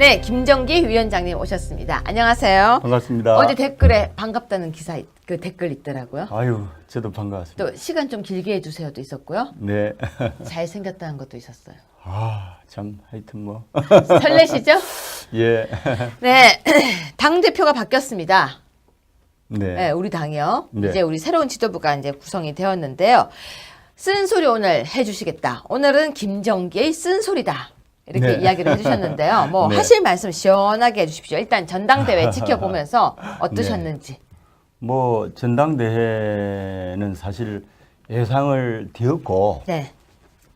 네, 김정기 위원장님 오셨습니다. 안녕하세요. 반갑습니다. 어제 댓글에 반갑다는 기사 그 댓글 있더라고요. 아유, 저도 반갑습니다. 또 시간 좀 길게 해주세요도 있었고요. 네. 잘생겼다는 것도 있었어요. 아, 참 하여튼 뭐. 설레시죠? 예. 네, 당 대표가 바뀌었습니다. 네. 네, 우리 당이요. 네. 이제 우리 새로운 지도부가 이제 구성이 되었는데요. 쓴소리 오늘 해주시겠다. 오늘은 김정기의 쓴소리다. 이렇게 네. 이야기를 해주셨는데요. 뭐 네. 하실 말씀 시원하게 해주십시오. 일단 전당대회 지켜보면서 어떠셨는지. 뭐 전당대회는 사실 예상을 뒤엎고 네.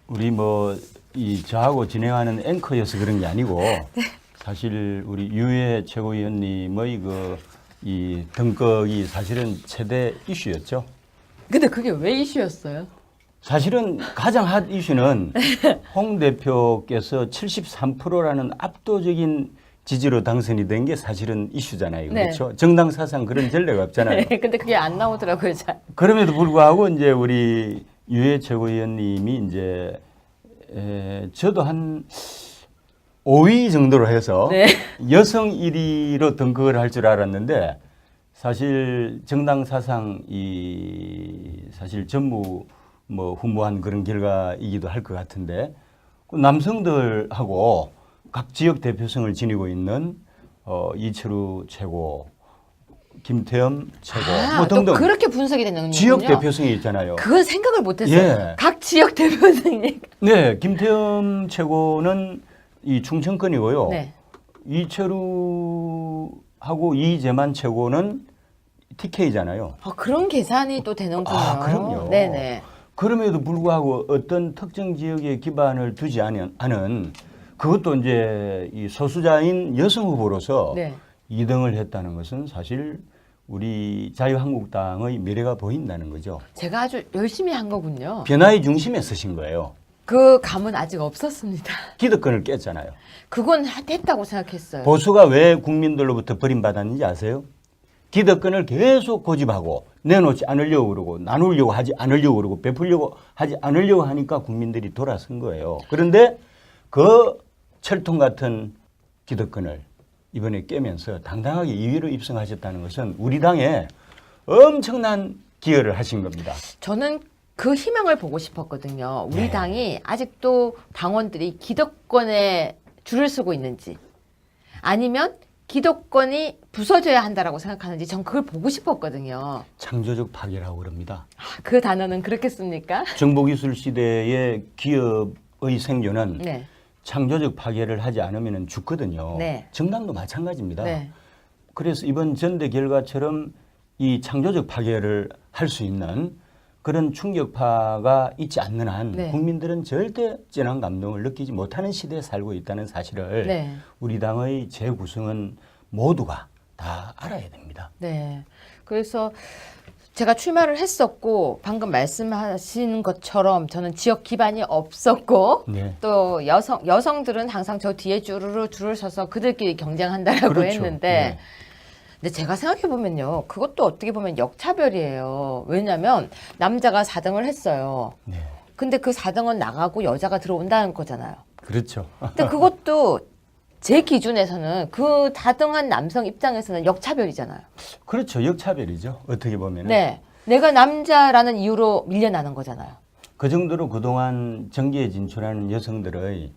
우리 뭐 이 저하고 진행하는 앵커여서 그런 게 아니고 사실 우리 유해 최고위원님의 그 이 등극이 사실은 최대 이슈였죠. 근데 그게 왜 이슈였어요? 사실은 가장 핫 이슈는 홍 대표께서 73%라는 압도적인 지지로 당선이 된 게 사실은 이슈잖아요. 네. 그렇죠? 정당 사상 그런 전례가 없잖아요. 네, 근데 그게 안 나오더라고요. 잘. 그럼에도 불구하고 이제 우리 유해 최고위원님이 이제 저도 한 5위 정도로 해서 네. 여성 1위로 등극을 할 줄 알았는데 사실 정당 사상 이 사실 전무 뭐 후무한 그런 결과이기도 할 것 같은데 남성들하고 각 지역 대표성을 지니고 있는 이철우 최고, 김태흠 최고 뭐 또 등등 그렇게 분석이 되는군요. 지역 대표성이 있잖아요. 그건 생각을 못했어요. 예. 각 지역 대표성이. 네, 김태흠 최고는 이 충청권이고요. 네. 이철우하고 이재만 최고는 TK잖아요. 그런 계산이 또 되는군요. 아, 그럼요. 네네. 그럼에도 불구하고 어떤 특정 지역에 기반을 두지 않은 그것도 이제 이 소수자인 여성 후보로서 네. 2등을 했다는 것은 사실 우리 자유한국당의 미래가 보인다는 거죠. 제가 아주 열심히 한 거군요. 변화의 중심에 서신 거예요. 그 감은 아직 없었습니다. 기득권을 깼잖아요. 그건 됐다고 생각했어요. 보수가 왜 국민들로부터 버림받았는지 아세요? 기득권을 계속 고집하고 내놓지 않으려고 그러고 나누려고 하지 않으려고 그러고 베풀려고 하지 않으려고 하니까 국민들이 돌아선 거예요. 그런데 그 철통 같은 기득권을 이번에 깨면서 당당하게 2위로 입성하셨다는 것은 우리 당에 엄청난 기여를 하신 겁니다. 저는 그 희망을 보고 싶었거든요. 우리 네. 당이 아직도 당원들이 기득권에 줄을 서고 있는지 아니면 기득권이 부서져야 한다라고 생각하는지 전 그걸 보고 싶었거든요. 창조적 파괴라고 그럽니다. 그 단어는 그렇게 씁니까? 정보기술 시대의 기업의 생존은 네. 창조적 파괴를 하지 않으면 죽거든요. 네. 정당도 마찬가지입니다. 네. 그래서 이번 전대 결과처럼 이 창조적 파괴를 할 수 있는 그런 충격파가 있지 않는 한 네. 국민들은 절대 진한 감동을 느끼지 못하는 시대에 살고 있다는 사실을 네. 우리 당의 재구성은 모두가 다 알아야 됩니다. 네. 그래서 제가 출마를 했었고 방금 말씀하신 것처럼 저는 지역 기반이 없었고 네. 또 여성들은 항상 저 뒤에 줄을 서서 그들끼리 경쟁한다라고 그렇죠. 했는데 네. 근데 제가 생각해 보면요. 그것도 어떻게 보면 역차별이에요. 왜냐하면 남자가 4등을 했어요. 네. 근데 그 4등은 나가고 여자가 들어온다는 거잖아요. 그렇죠. 근데 그것도 제 기준에서는 그 다등한 남성 입장에서는 역차별이잖아요. 그렇죠. 역차별이죠. 어떻게 보면은. 네. 내가 남자라는 이유로 밀려나는 거잖아요. 그 정도로 그동안 정계에 진출하는 여성들의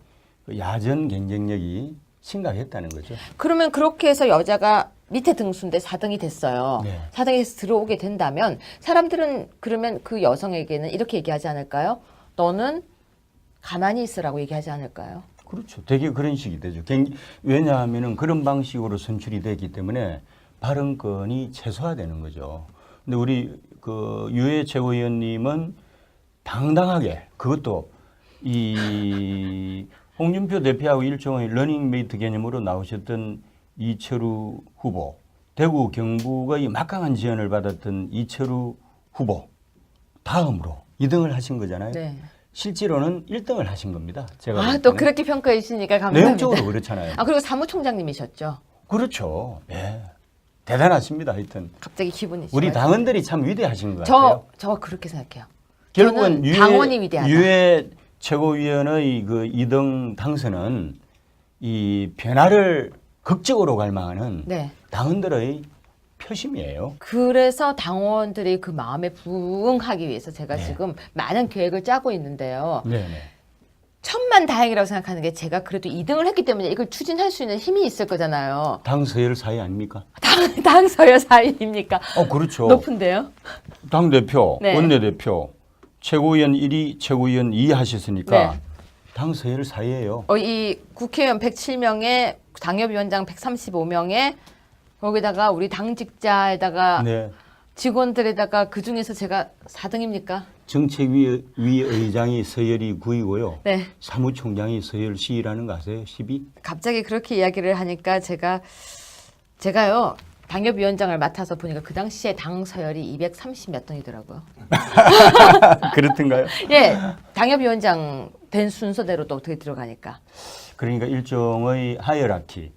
그 야전 경쟁력이 심각했다는 거죠. 그러면 그렇게 해서 여자가 밑에 등수인데 4등이 됐어요. 네. 4등에서 들어오게 된다면 사람들은 그러면 그 여성에게는 이렇게 얘기하지 않을까요? 너는 가만히 있으라고 얘기하지 않을까요? 그렇죠. 되게 그런 식이 되죠. 왜냐하면 그런 방식으로 선출이 되기 때문에 발언권이 최소화되는 거죠. 근데 우리 그 유해 최고위원님은 당당하게 그것도 이 홍준표 대표하고 일종의 러닝메이트 개념으로 나오셨던 이철우 후보, 대구 경북의 막강한 지원을 받았던 이철우 후보 다음으로 2등을 하신 거잖아요. 네. 실제로는 1등을 하신 겁니다. 제가 볼 또 때는. 그렇게 평가해 주시니까 감사합니다. 내용적으로 그렇잖아요. 그리고 사무총장님이셨죠. 그렇죠. 예. 대단하십니다. 하여튼 갑자기 기분이 우리 좋아요. 당원들이 참 위대하신 것 같아요. 저 그렇게 생각해요. 결국은 저는 당원이 위대하다. 유해 최고위원의 그 2등 당선은 이 변화를 극적으로 갈망하는 네. 당원들의 표심이에요. 그래서 당원들이 그 마음에 부응하기 위해서 제가 네. 지금 많은 계획을 짜고 있는데요. 네네. 천만 다행이라고 생각하는 게 제가 그래도 2등을 했기 때문에 이걸 추진할 수 있는 힘이 있을 거잖아요. 당 서열 사이 아닙니까? 당 서열 사이입니까? 그렇죠. 높은데요? 당 대표, 네. 원내대표, 최고위원 1위, 최고위원 2위 하셨으니까 네. 당 서열 사이예요. 이 국회의원 107명에 당협위원장 135명에 거기다가 우리 당직자에다가 네. 직원들에다가 그 중에서 제가 4등입니까? 정책위 의장이 서열이 9이고요. 네. 사무총장이 서열 10이라는 거 아세요? 12? 갑자기 그렇게 이야기를 하니까 제가요 당협위원장을 맡아서 보니까 그 당시에 당 서열이 230 몇 등이더라고요. 그렇던가요? 예, 당협위원장 된 순서대로 또 어떻게 들어가니까. 그러니까 일종의 하이어라키,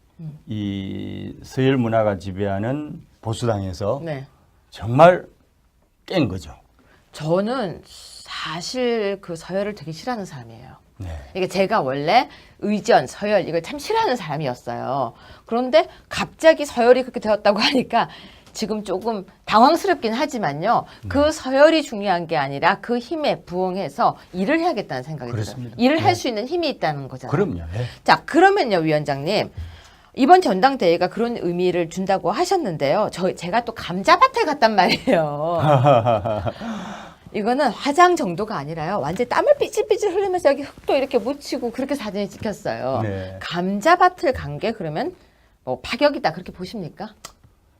이 서열 문화가 지배하는 보수당에서 네. 정말 깬 거죠. 저는 사실 그 서열을 되게 싫어하는 사람이에요. 네. 이게 제가 원래 의전, 서열 이걸 참 싫어하는 사람이었어요. 그런데 갑자기 서열이 그렇게 되었다고 하니까 지금 조금 당황스럽긴 하지만요. 그 서열이 중요한 게 아니라 그 힘에 부응해서 일을 해야겠다는 생각이 들어요. 그렇습니다. 일을 할 네. 수 있는 힘이 있다는 거잖아요. 그럼요. 네. 자, 그러면요, 위원장님. 이번 전당대회가 그런 의미를 준다고 하셨는데요. 제가 또 감자밭에 갔단 말이에요. 이거는 화장 정도가 아니라요. 완전 땀을 삐질삐질 흘리면서 여기 흙도 이렇게 묻히고 그렇게 사진을 찍혔어요. 네. 감자밭을 간 게 그러면 뭐 파격이다 그렇게 보십니까?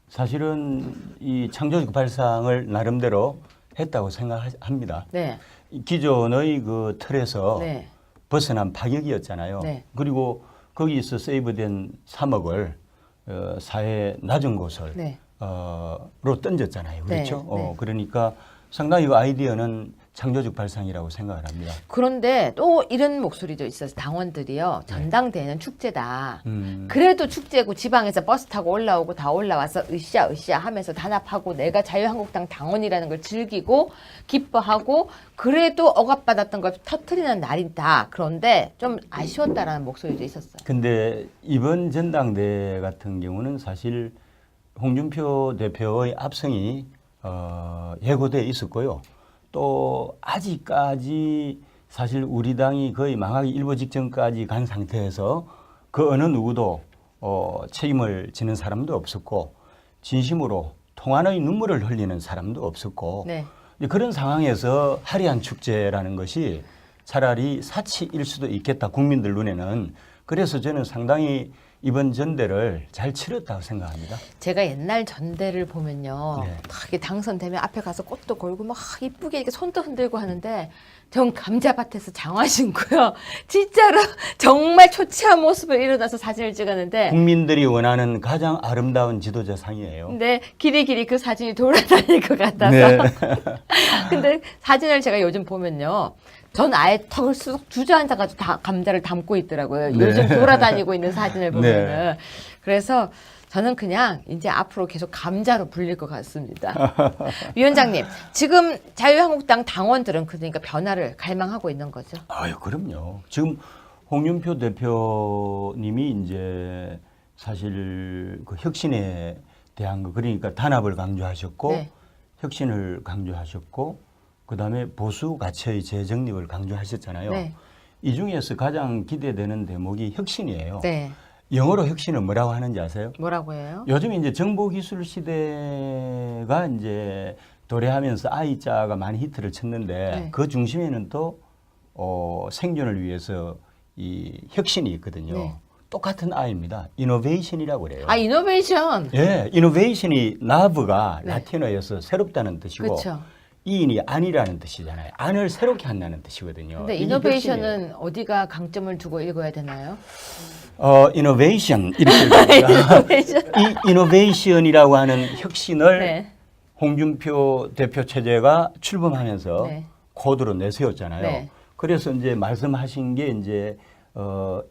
사실은 이 창조적 발상을 나름대로 했다고 생각합니다. 네. 기존의 그 틀에서 네. 벗어난 파격이었잖아요. 네. 그리고 거기서 세이브된 3억을 사회 낮은 곳을 네. 로 던졌잖아요. 그렇죠? 네, 네. 그러니까 상당히 그 아이디어는 창조적 발상이라고 생각을 합니다. 그런데 또 이런 목소리도 있어서 당원들이요. 전당대회는 축제다. 음. 그래도 축제고 지방에서 버스 타고 올라오고 다 올라와서 으쌰으쌰 하면서 단합하고 내가 자유한국당 당원이라는 걸 즐기고 기뻐하고 그래도 억압받았던 걸 터트리는 날이다. 그런데 좀 아쉬웠다라는 목소리도 있었어요. 근데 이번 전당대회 같은 경우는 사실 홍준표 대표의 압승이 예고돼 있었고요. 또 아직까지 사실 우리 당이 거의 망하기 일보 직전까지 간 상태에서 그 어느 누구도 책임을 지는 사람도 없었고 진심으로 통한의 눈물을 흘리는 사람도 없었고 네. 그런 상황에서 화려한 축제라는 것이 차라리 사치일 수도 있겠다 국민들 눈에는. 그래서 저는 상당히 이번 전대를 잘 치렀다고 생각합니다. 제가 옛날 전대를 보면요. 네. 막 이렇게 당선되면 앞에 가서 꽃도 걸고 막 이쁘게 이렇게 손도 흔들고 하는데 전 감자밭에서 장화 신고요. 진짜로 정말 초췌한 모습을 일어나서 사진을 찍었는데 국민들이 원하는 가장 아름다운 지도자상이에요. 근데 길이길이 그 사진이 돌아다닐 것 같아서 네. 근데 사진을 제가 요즘 보면요. 전 아예 턱을 쑥 주저앉아가지고 다 감자를 담고 있더라고요. 네. 요즘 돌아다니고 있는 사진을 보면은. 네. 그래서 저는 그냥 이제 앞으로 계속 감자로 불릴 것 같습니다. 위원장님, 지금 자유한국당 당원들은 그러니까 변화를 갈망하고 있는 거죠? 아유, 그럼요. 지금 홍준표 대표님이 이제 사실 그 혁신에 대한 거 그러니까 단합을 강조하셨고 네. 혁신을 강조하셨고 그다음에 보수 가치의 재정립을 강조하셨잖아요. 네. 이 중에서 가장 기대되는 대목이 혁신이에요. 네. 영어로 혁신을 뭐라고 하는지 아세요? 뭐라고 해요? 요즘 이제 정보기술 시대가 이제 도래하면서 I자가 많이 히트를 쳤는데 네. 그 중심에는 또 생존을 위해서 이 혁신이 있거든요. 네. 똑같은 I입니다. 이노베이션이라고 그래요. 아, 이노베이션. 예, 이노베이션이 나브가 네. 라틴어에서 새롭다는 뜻이고 그렇죠. 이인이 안이라는 뜻이잖아요. 안을 새롭게 한다는 뜻이거든요. 근데 이게 이노베이션은 혁신이에요. 어디가 강점을 두고 읽어야 되나요? 이노베이션 이렇게 읽습니다. 이 이노베이션이라고 하는 혁신을 네. 홍준표 대표 체제가 출범하면서 네. 코드로 내세웠잖아요. 네. 그래서 이제 말씀하신 게 이제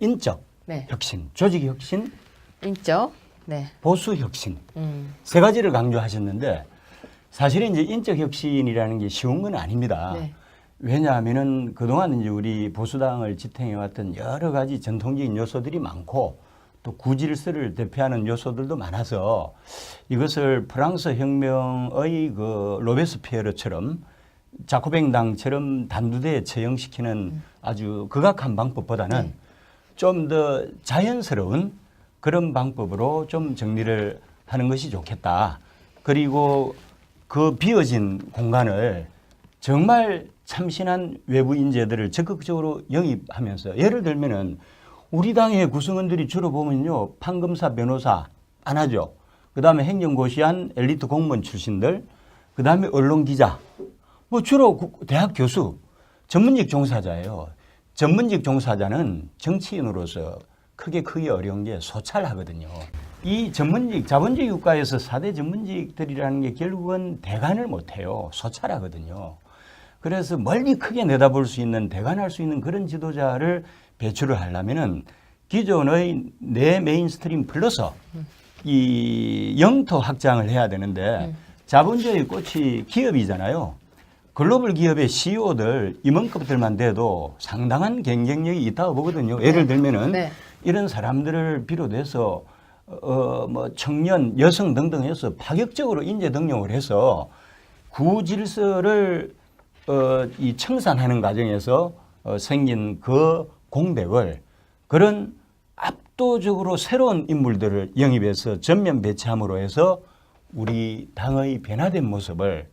인적 네. 혁신, 조직 혁신, 인적. 네. 보수 혁신 세 가지를 강조하셨는데 사실은 이제 인적 혁신이라는 게 쉬운 건 아닙니다. 네. 왜냐하면은 그동안 이제 우리 보수당을 지탱해왔던 여러 가지 전통적인 요소들이 많고 또 구질서를 대표하는 요소들도 많아서 이것을 프랑스 혁명의 그 로베스피에르처럼 자코뱅당처럼 단두대에 처형시키는 아주 극악한 방법보다는 좀 더 자연스러운 그런 방법으로 좀 정리를 하는 것이 좋겠다. 그리고 그 비어진 공간을 정말 참신한 외부 인재들을 적극적으로 영입하면서 예를 들면은 우리 당의 구성원들이 주로 보면요. 판검사, 변호사 안 하죠. 그다음에 행정고시한 엘리트 공무원 출신들, 그다음에 언론 기자, 뭐 주로 대학 교수, 전문직 종사자예요. 전문직 종사자는 정치인으로서 크게 어려운 게 소찰하거든요. 이 전문직, 자본주의 국가에서 4대 전문직들이라는 게 결국은 대관을 못해요. 소찰하거든요. 그래서 멀리 크게 내다볼 수 있는, 대관할 수 있는 그런 지도자를 배출을 하려면은 기존의 내 메인스트림 플러스 이 영토 확장을 해야 되는데 자본주의 꽃이 기업이잖아요. 글로벌 기업의 CEO들 임원급들만 돼도 상당한 경쟁력이 있다고 보거든요. 예를 들면은 이런 사람들을 비롯해서 뭐 청년, 여성 등등 해서 파격적으로 인재 등용을 해서 구질서를 이 청산하는 과정에서 생긴 그 공백을 그런 압도적으로 새로운 인물들을 영입해서 전면 배치함으로 해서 우리 당의 변화된 모습을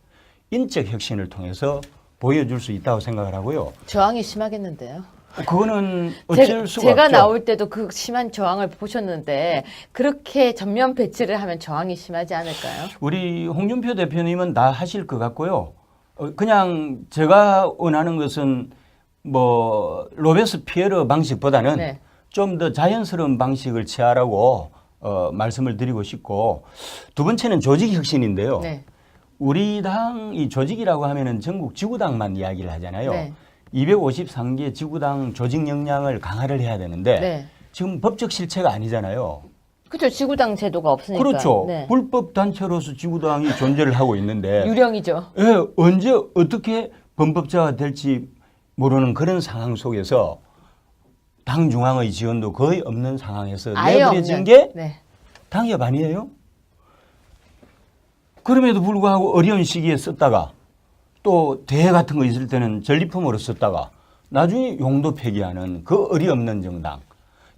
인적 혁신을 통해서 보여줄 수 있다고 생각을 하고요. 저항이 심하겠는데요. 그거는 어쩔 수가 제가 없죠. 나올 때도 그 심한 저항을 보셨는데 그렇게 전면 배치를 하면 저항이 심하지 않을까요? 우리 홍준표 대표님은 다 하실 것 같고요. 그냥 제가 원하는 것은 뭐 로베스피에르 방식보다는 좀 더 자연스러운 방식을 취하라고 말씀을 드리고 싶고 두 번째는 조직 혁신인데요. 우리 당이 조직이라고 하면은 전국 지구당만 이야기를 하잖아요. 253개 지구당 조직 역량을 강화를 해야 되는데 지금 법적 실체가 아니잖아요. 그렇죠. 지구당 제도가 없으니까. 그렇죠. 불법 단체로서 지구당이 존재를 하고 있는데 유령이죠. 예, 언제 어떻게 범법자가 될지 모르는 그런 상황 속에서 당 중앙의 지원도 거의 없는 상황에서 내버려진 게 당협 아니에요? 그럼에도 불구하고 어려운 시기에 썼다가 또 대회 같은 거 있을 때는 전리품으로 썼다가 나중에 용도 폐기하는 그 어리없는 정당.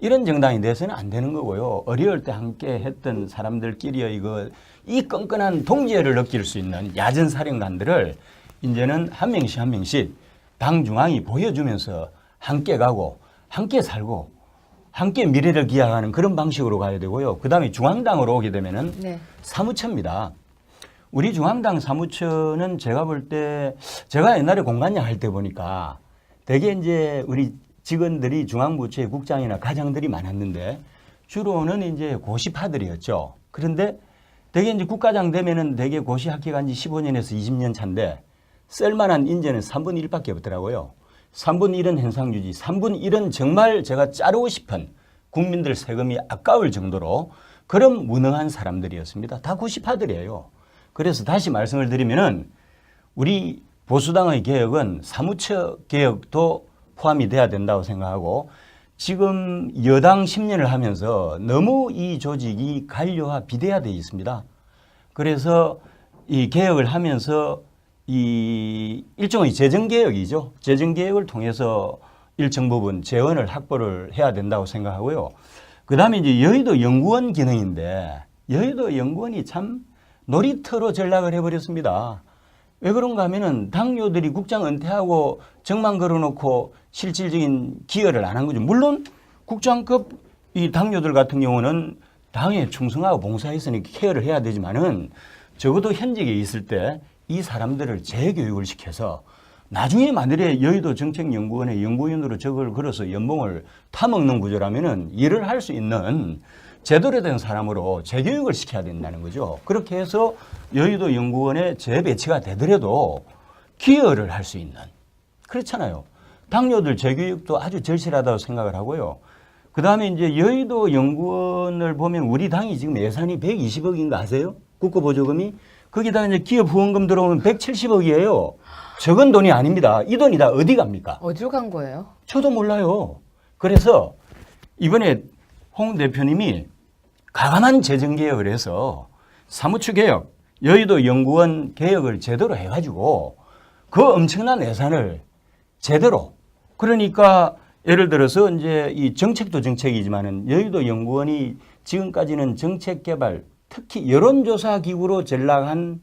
이런 정당이 돼서는 안 되는 거고요. 어려울 때 함께 했던 사람들끼리의 이 끈끈한 동지애를 느낄 수 있는 야전 사령관들을 이제는 한 명씩 당 중앙이 보여주면서 함께 가고 함께 살고 함께 미래를 기약하는 그런 방식으로 가야 되고요. 그다음에 중앙당으로 오게 되면은 사무처입니다. 우리 중앙당 사무처는 제가 볼 때 제가 옛날에 공관장 할 때 보니까 되게 이제 우리 직원들이 중앙부처의 국장이나 과장들이 많았는데 주로는 이제 고시파들이었죠. 그런데 되게 이제 국과장 되면은 되게 고시 학회가 지 15년에서 20년 차인데 쓸만한 인재는 3분의 1밖에 없더라고요. 3분의 1은 현상유지, 3분의 1은 정말 제가 자르고 싶은 국민들 세금이 아까울 정도로 그런 무능한 사람들이었습니다. 다 고시파들이에요. 그래서 다시 말씀을 드리면은 우리 보수당의 개혁은 사무처 개혁도 포함이 돼야 된다고 생각하고 지금 여당 10년을 하면서 너무 이 조직이 관료화 비대화되어 있습니다. 그래서 이 개혁을 하면서 이 일종의 재정개혁이죠. 재정개혁을 통해서 일정 부분 재원을 확보를 해야 된다고 생각하고요. 그 다음에 이제 여의도 연구원 기능인데 여의도 연구원이 참 놀이터로 전락을 해버렸습니다. 왜 그런가 하면은 당뇨들이 국장 은퇴하고 정만 걸어놓고 실질적인 기여를 안 한 거죠. 물론 국장급 이 당뇨들 같은 경우는 당에 충성하고 봉사했으니 케어를 해야 되지만은 적어도 현직에 있을 때 이 사람들을 재교육을 시켜서 나중에 만일에 여의도 정책연구원의 연구위원으로 적을 걸어서 연봉을 타먹는 구조라면은 일을 할 수 있는 제대로 된 사람으로 재교육을 시켜야 된다는 거죠. 그렇게 해서 여의도 연구원에 재배치가 되더라도 기여를 할 수 있는. 그렇잖아요. 당뇨들 재교육도 아주 절실하다고 생각을 하고요. 그 다음에 이제 여의도 연구원을 보면 우리 당이 지금 예산이 120억인가 아세요? 국고보조금이. 거기다가 이제 기업 후원금 들어오면 170억이에요. 적은 돈이 아닙니다. 이 돈이 다 어디 갑니까? 어디로 간 거예요? 저도 몰라요. 그래서 이번에 홍 대표님이 가감한 재정개혁을 해서 사무처 개혁, 여의도 연구원 개혁을 제대로 해가지고 그 엄청난 예산을 제대로, 그러니까 예를 들어서 이제 이 정책도 정책이지만은 여의도 연구원이 지금까지는 정책 개발, 특히 여론조사 기구로 전락한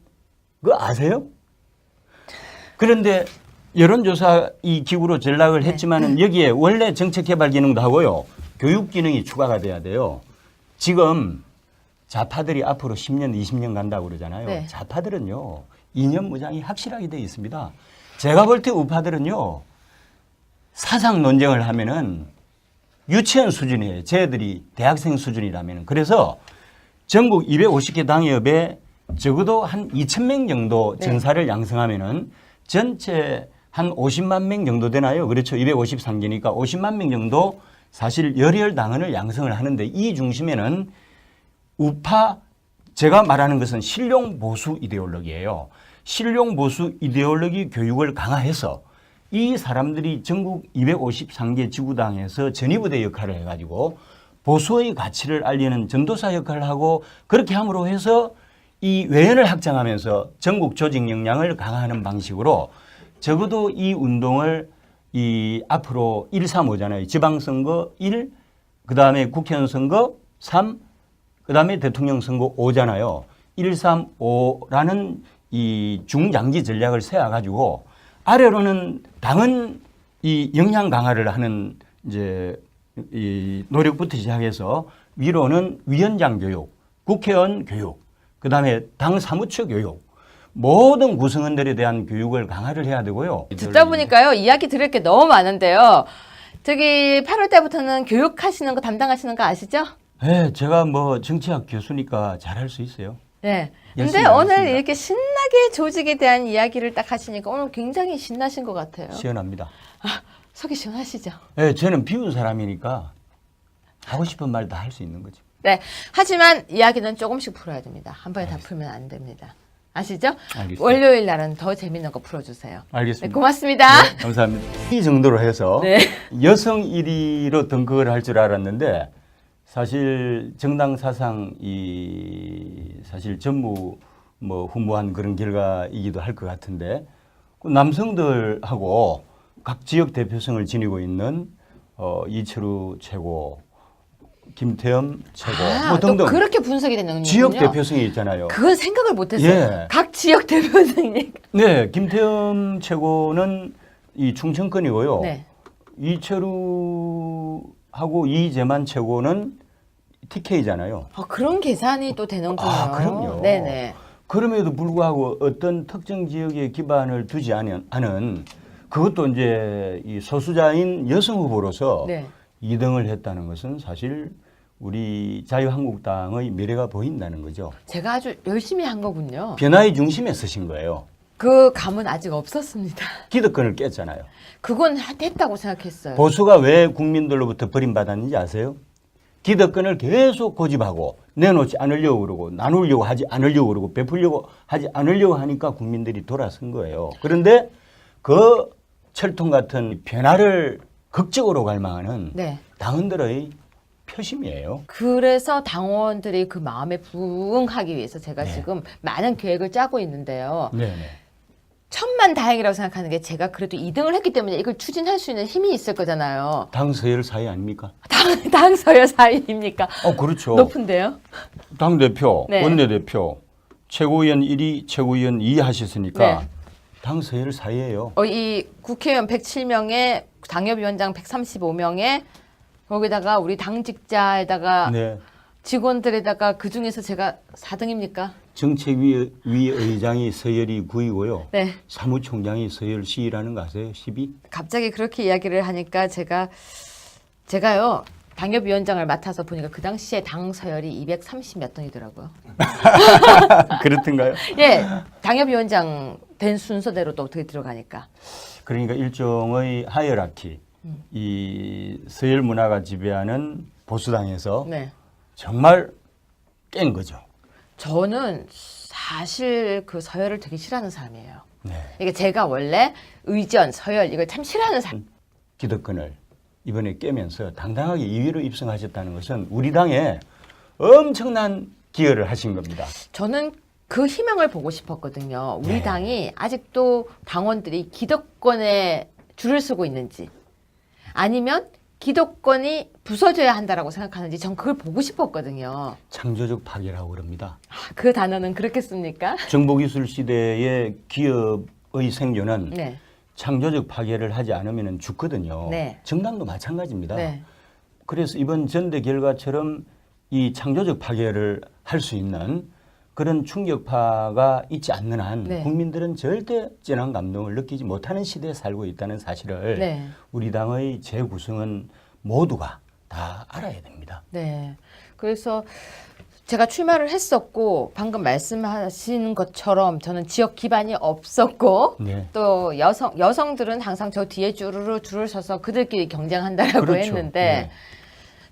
거 아세요? 그런데 여론조사 이 기구로 전락을 했지만은 여기에 원래 정책 개발 기능도 하고요, 교육 기능이 추가가 돼야 돼요. 지금 좌파들이 앞으로 10년, 20년 간다고 그러잖아요. 네. 좌파들은요, 이념 무장이 확실하게 되어 있습니다. 제가 볼 때 우파들은요, 사상 논쟁을 하면은 유치원 수준이에요. 쟤들이 대학생 수준이라면은. 그래서 전국 250개 당협에 적어도 한 2,000명 정도 전사를 양성하면은 전체 한 50만 명 정도 되나요? 그렇죠. 253개니까 50만 명 정도 사실 열혈 당원을 양성을 하는데, 이 중심에는 우파, 제가 말하는 것은 실용 보수 이데올로기예요. 실용 보수 이데올로기 교육을 강화해서 이 사람들이 전국 253개 지구당에서 전위부대 역할을 해가지고 보수의 가치를 알리는 전도사 역할을 하고, 그렇게 함으로 해서 이 외연을 확장하면서 전국 조직 역량을 강화하는 방식으로 적어도 이 운동을 이 앞으로 1, 3, 5잖아요. 지방선거 1, 그 다음에 국회의원 선거 3, 그 다음에 대통령 선거 5잖아요. 1, 3, 5라는 이 중장기 전략을 세워가지고 아래로는 당은 이 역량 강화를 하는 이제 이 노력부터 시작해서 위로는 위원장 교육, 국회의원 교육, 그 다음에 당 사무처 교육, 모든 구성원들에 대한 교육을 강화를 해야 되고요. 듣다 보니까요, 이야기 들을 게 너무 많은데요. 저기 8월 때부터는 교육하시는 거 담당하시는 거 아시죠? 네, 제가 뭐 정치학 교수니까 잘할 수 있어요. 네. 근데 열심히 오늘 하겠습니다. 이렇게 신나게 조직에 대한 이야기를 딱 하시니까 오늘 굉장히 신나신 것 같아요. 시원합니다. 속이 시원하시죠? 네, 저는 비운 사람이니까 하고 싶은 말 다 할 수 있는 거죠. 네. 하지만 이야기는 조금씩 풀어야 됩니다. 한 번에 다 풀면 안 됩니다. 아시죠? 알겠습니다. 월요일 날은 더 재밌는 거 풀어주세요. 알겠습니다. 네, 고맙습니다. 네, 감사합니다. 이 정도로 해서 네. 여성 1위로 등극을 할 줄 알았는데, 사실 정당 사상 사실 전무 뭐 후무한 그런 결과이기도 할 것 같은데, 남성들하고 각 지역 대표성을 지니고 있는 이철우 최고, 김태흠 최고, 뭐 또 등등 그렇게 분석이 되는군요. 지역 대표성이 있잖아요. 그건 생각을 못했어요. 예. 각 지역 대표성이. 네, 김태흠 최고는 이 충청권이고요. 네. 이철우하고 이재만 최고는 TK잖아요. 그런 계산이 또 되는군요. 그럼요. 네네. 그럼에도 불구하고 어떤 특정 지역에 기반을 두지 않은 그것도 이제 이 소수자인 여성 후보로서 네. 2등을 했다는 것은 사실 우리 자유한국당의 미래가 보인다는 거죠. 제가 아주 열심히 한 거군요. 변화의 중심에 서신 거예요. 그 감은 아직 없었습니다. 기득권을 깼잖아요. 그건 됐다고 생각했어요. 보수가 왜 국민들로부터 버림받았는지 아세요? 기득권을 계속 고집하고 내놓지 않으려고 그러고 나누려고 하지 않으려고 그러고 베풀려고 하지 않으려고 하니까 국민들이 돌아선 거예요. 그런데 그 철통 같은 변화를 극적으로 갈망하는 네. 당원들의 표심이에요. 그래서 당원들이 그 마음에 부응하기 위해서 제가 네. 지금 많은 계획을 짜고 있는데요. 네네. 천만다행이라고 생각하는 게 제가 그래도 2등을 했기 때문에 이걸 추진할 수 있는 힘이 있을 거잖아요. 당 서열 사이 아닙니까? 당 서열 사이입니까? 그렇죠. 높은데요? 당 대표, 네. 원내대표, 최고위원 1위, 최고위원 2위 하셨으니까 네. 당 서열 사이예요. 이 국회의원 107명에 당협위원장 135명에 거기다가 우리 당직자에다가 네. 직원들에다가 그 중에서 제가 4등입니까? 정책위 의장이 서열이 9위고요. 네. 사무총장이 서열 10위라는 거 아세요? 10위? 갑자기 그렇게 이야기를 하니까 제가요 당협위원장을 맡아서 보니까 그 당시에 당 서열이 230 몇 등이더라고요. 그렇던가요? 예, 당협위원장 된 순서대로 또 어떻게 들어가니까. 그러니까 일종의 하이어라키, 이 서열 문화가 지배하는 보수당에서 네. 정말 깬 거죠. 저는 사실 그 서열을 되게 싫어하는 사람이에요. 네. 이게 제가 원래 의전, 서열 이걸 참 싫어하는 사람. 기득권을 이번에 깨면서 당당하게 2위로 입성하셨다는 것은 우리 당에 엄청난 기여를 하신 겁니다. 저는 그 희망을 보고 싶었거든요. 우리 네. 당이 아직도 당원들이 기득권에 줄을 서고 있는지 아니면 기득권이 부서져야 한다라고 생각하는지 전 그걸 보고 싶었거든요. 창조적 파괴라고 그럽니다. 그 단어는 그렇게 씁니까? 정보기술 시대의 기업의 생존은 네. 창조적 파괴를 하지 않으면 죽거든요. 네. 정당도 마찬가지입니다. 네. 그래서 이번 전대 결과처럼 이 창조적 파괴를 할 수 있는 그런 충격파가 있지 않는 한 네. 국민들은 절대 진한 감동을 느끼지 못하는 시대에 살고 있다는 사실을 네. 우리 당의 재구성은 모두가 다 알아야 됩니다. 네. 그래서 제가 출마를 했었고 방금 말씀하신 것처럼 저는 지역 기반이 없었고 네. 또 여성들은 항상 저 뒤에 줄을 서서 그들끼리 경쟁한다라고 그렇죠. 했는데 네.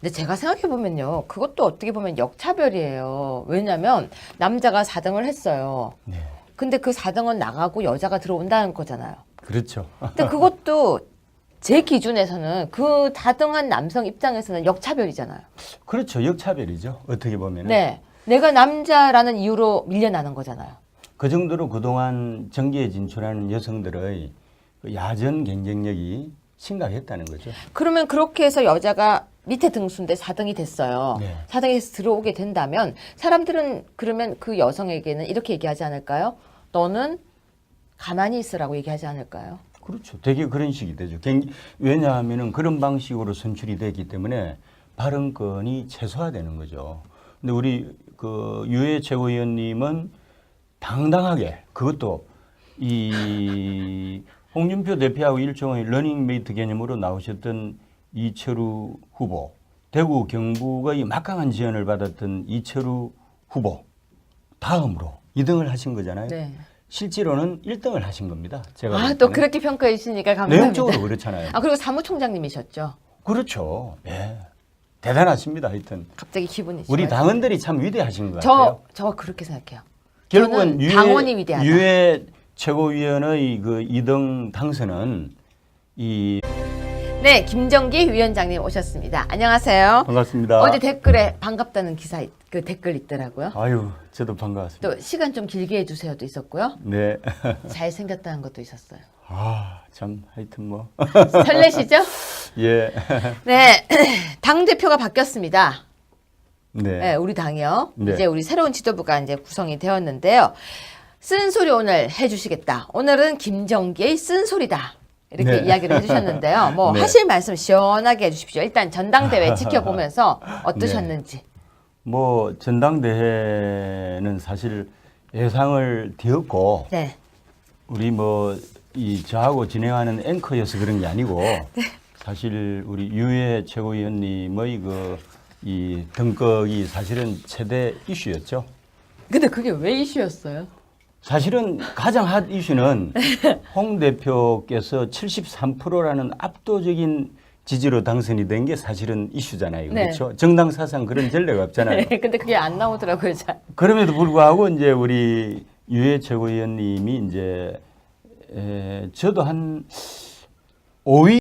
근데 제가 생각해 보면요. 그것도 어떻게 보면 역차별이에요. 왜냐하면 남자가 4등을 했어요. 네. 근데 그 4등은 나가고 여자가 들어온다는 거잖아요. 그렇죠. 근데 그것도 제 기준에서는 그 다등한 남성 입장에서는 역차별이잖아요. 그렇죠. 역차별이죠. 어떻게 보면. 네. 내가 남자라는 이유로 밀려나는 거잖아요. 그 정도로 그동안 정계에 진출하는 여성들의 그 야전 경쟁력이 심각했다는 거죠. 그러면 그렇게 해서 여자가 밑에 등수인데 4등이 됐어요. 네. 4등에서 들어오게 된다면 사람들은 그러면 그 여성에게는 이렇게 얘기하지 않을까요? 너는 가만히 있으라고 얘기하지 않을까요? 그렇죠. 되게 그런 식이 되죠. 왜냐하면 그런 방식으로 선출이 됐기 때문에 발언권이 최소화되는 거죠. 근데 우리 그 유해 최고위원님은 당당하게 그것도 이 홍준표 대표하고 일종의 러닝메이트 개념으로 나오셨던 이철우 후보, 대구 경북의 막강한 지원을 받았던 이철우 후보 다음으로 2등을 하신 거잖아요. 네. 실제로는 1등을 하신 겁니다. 제가 볼 또 때는. 그렇게 평가해 주시니까 감사합니다. 내용적으로 그렇잖아요. 그리고 사무총장님이셨죠. 그렇죠. 예. 대단하십니다. 하여튼 갑자기 기분이 우리 좋아요. 당원들이 참 위대하신 것 같아요. 저 그렇게 생각해요. 결국은 저는 당원이 위대하다. 유해 최고위원의 그 2등 당선은 이 네, 김정기 위원장님 오셨습니다. 안녕하세요. 반갑습니다. 어제 댓글에 반갑다는 기사 그 댓글 있더라고요. 아유, 저도 반갑습니다. 또 시간 좀 길게 해주세요도 있었고요. 네. 잘생겼다는 것도 있었어요. 아, 참 하여튼 뭐 설레시죠? 예. 네, 당 대표가 바뀌었습니다. 네. 네, 우리 당이요. 네. 이제 우리 새로운 지도부가 이제 구성이 되었는데요. 쓴소리 오늘 해주시겠다. 오늘은 김정기의 쓴소리다. 이렇게 네. 이야기를 해주셨는데요. 뭐 네. 하실 말씀 시원하게 해주십시오. 일단 전당대회 지켜보면서 어떠셨는지. 뭐 전당대회는 사실 예상을 뒤엎고 네. 우리 뭐 이 저하고 진행하는 앵커여서 그런 게 아니고 사실 우리 유해 최고위원님의 그 이 등극이 사실은 최대 이슈였죠. 근데 그게 왜 이슈였어요? 사실은 가장 핫 이슈는 홍 대표께서 73%라는 압도적인 지지로 당선이 된 게 사실은 이슈잖아요. 네. 그렇죠? 정당 사상 그런 전례가 없잖아요. 네, 근데 그게 안 나오더라고요. 잘. 그럼에도 불구하고 이제 우리 유해 최고위원님이 이제 저도 한 5위